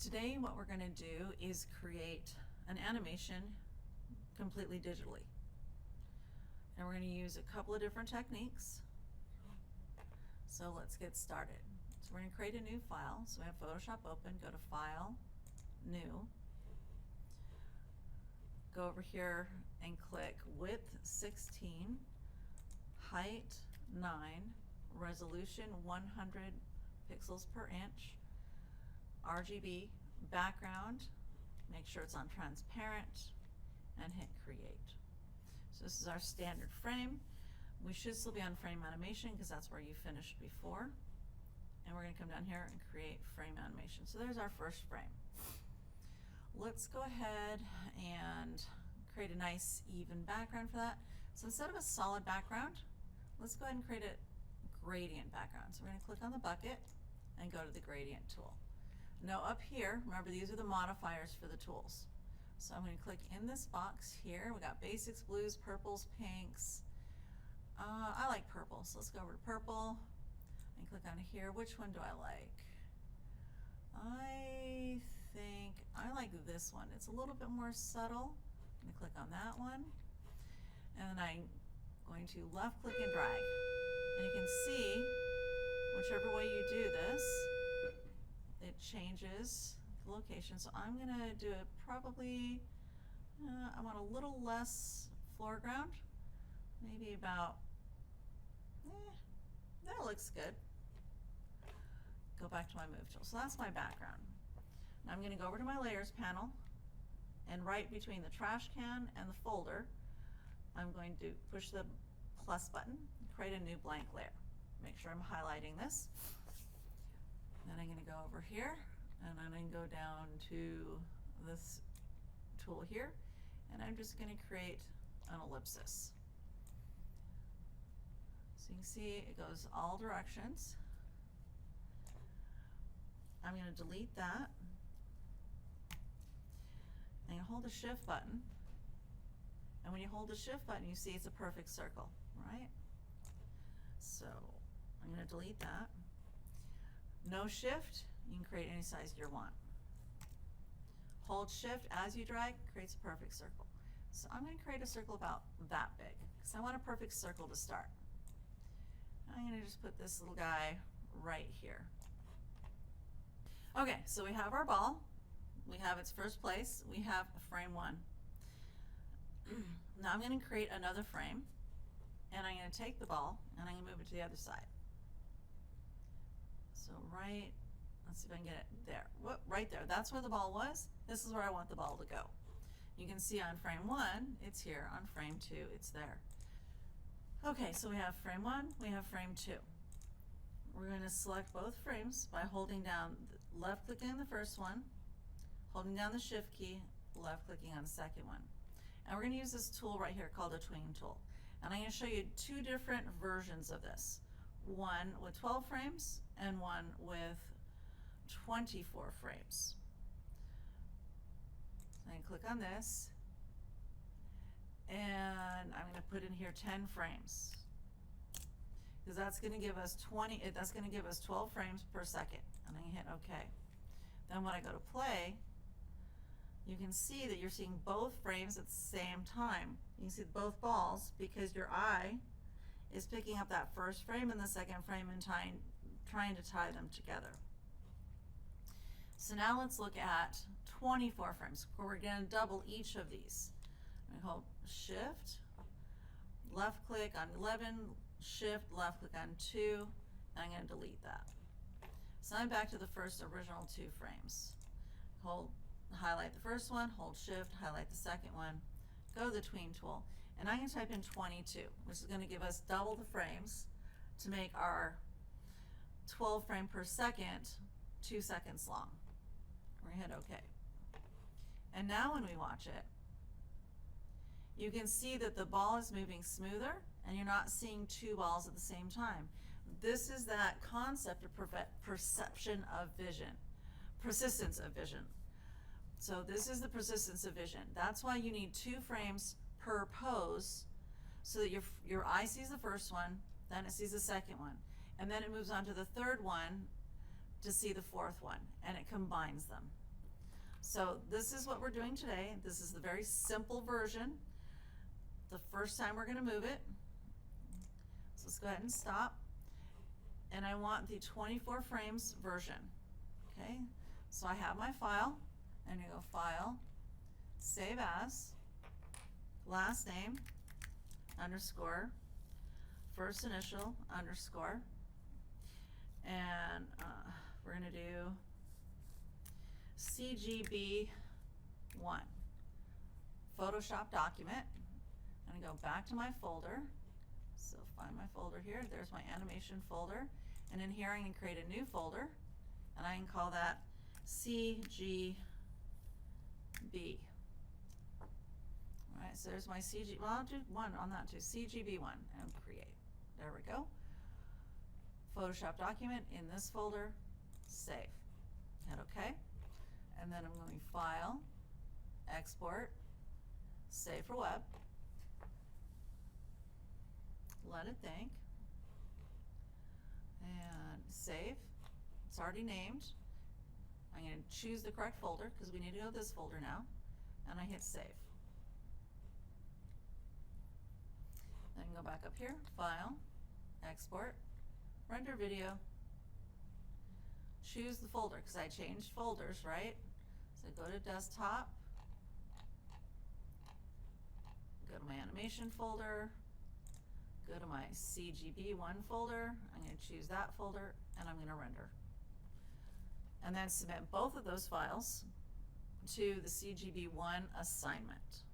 Today what we're going to do is create an animation completely digitally. And we're going to use a couple of different techniques. So let's get started. So we're going to create a new file. So we have Photoshop open, go to File, New. Go over here and click Width 16, Height 9, Resolution 100 pixels per inch, RGB, background, make sure it's on transparent, and hit Create. So this is our standard frame. We should still be on frame animation because that's where you finished before. And we're going to come down here and create frame animation. So there's our first frame. Let's go ahead and create a nice even background for that. So instead of a solid background, let's go ahead and create a gradient background. So we're going to click on the bucket and go to the gradient tool. Now up here, remember these are the modifiers for the tools. So I'm going to click in this box here. We got basics, blues, purples, pinks. I like purple, so let's go over to purple and click on here. Which one do I like? I think I like this one. It's a little bit more subtle. I'm going to click on that one. And then I'm going to left click and drag. And you can see, whichever way you do this, it changes the location. So I'm going to do it probably, I want a little less foreground. Maybe about, that looks good. Go back to my move tool. So that's my background. Now I'm going to go over to my layers panel, and right between the trash can and the folder, I'm going to push the plus button, create a new blank layer. Make sure I'm highlighting this. Then I'm going to go over here, and I'm going to go down to this tool here, and I'm just going to create an ellipsis. So you can see it goes all directions. I'm going to delete that. And you hold the shift button. And when you hold the shift button, you see it's a perfect circle, right? So I'm going to delete that. No shift, you can create any size you want. Hold shift as you drag, creates a perfect circle. So I'm going to create a circle about that big because I want a perfect circle to start. I'm going to just put this little guy right here. Okay, so we have our ball. We have its first place. We have frame 1. Now I'm going to create another frame, and I'm going to take the ball and I'm going to move it to the other side. So right, let's see if I can get it there. Whoop, right there. That's where the ball was. This is where I want the ball to go. You can see on frame 1, it's here. On frame 2, it's there. Okay, so we have frame 1, we have frame 2. We're going to select both frames by holding down, left clicking on the first one, holding down the shift key, left clicking on the second one. And we're going to use this tool right here called a tween tool. And I'm going to show you 2 different versions of this. One with 12 frames and one with 24 frames. So I'm going to click on this, and I'm going to put in here 10 frames because that's going to give us 12 frames per second. And I'm going to hit OK. Then when I go to play, you can see that you're seeing both frames at the same time. You can see both balls because your eye is picking up that first frame and the second frame and trying to tie them together. So now let's look at 24 frames, where we're going to double each of these. I'm going to hold Shift, left click on 11, Shift, left click on 2, and I'm going to delete that. So I'm back to the first original 2 frames. Highlight the first one, hold Shift, highlight the second one, go to the tween tool, and I'm going to type in 22, which is going to give us double the frames to make our 12 frame per second 2 seconds long. We're going to hit OK. And now when we watch it, you can see that the ball is moving smoother and you're not seeing 2 balls at the same time. This is that concept of perception of vision, persistence of vision. So this is the persistence of vision. That's why you need 2 frames per pose so that your eye sees the first one, then it sees the second one, and then it moves on to the third one to see the fourth one, and it combines them. So this is what we're doing today. This is the very simple version. The first time we're going to move it. So let's go ahead and stop. And I want the 24 frames version. Okay, so I have my file. I'm going to go File, Save As, last name, underscore, first initial, underscore, and we're going to do CGB1, Photoshop document. I'm going to go back to my folder. So find my folder here. There's my animation folder. And in here I can create a new folder, and I can call that CGB. All right, so there's my CG. Well, I'll do one on that too. CGB1 and create. There we go. Photoshop document in this folder. Save. Hit OK. And then I'm going File, Export, Save for Web. Let it think. And save. It's already named. I'm going to choose the correct folder because we need to go to this folder now. And I hit Save. Then go back up here, File, Export, Render Video. Choose the folder because I changed folders, right? So go to Desktop, go to my animation folder, go to my CGB1 folder. I'm going to choose that folder and I'm going to render. And then submit both of those files to the CGB1 assignment.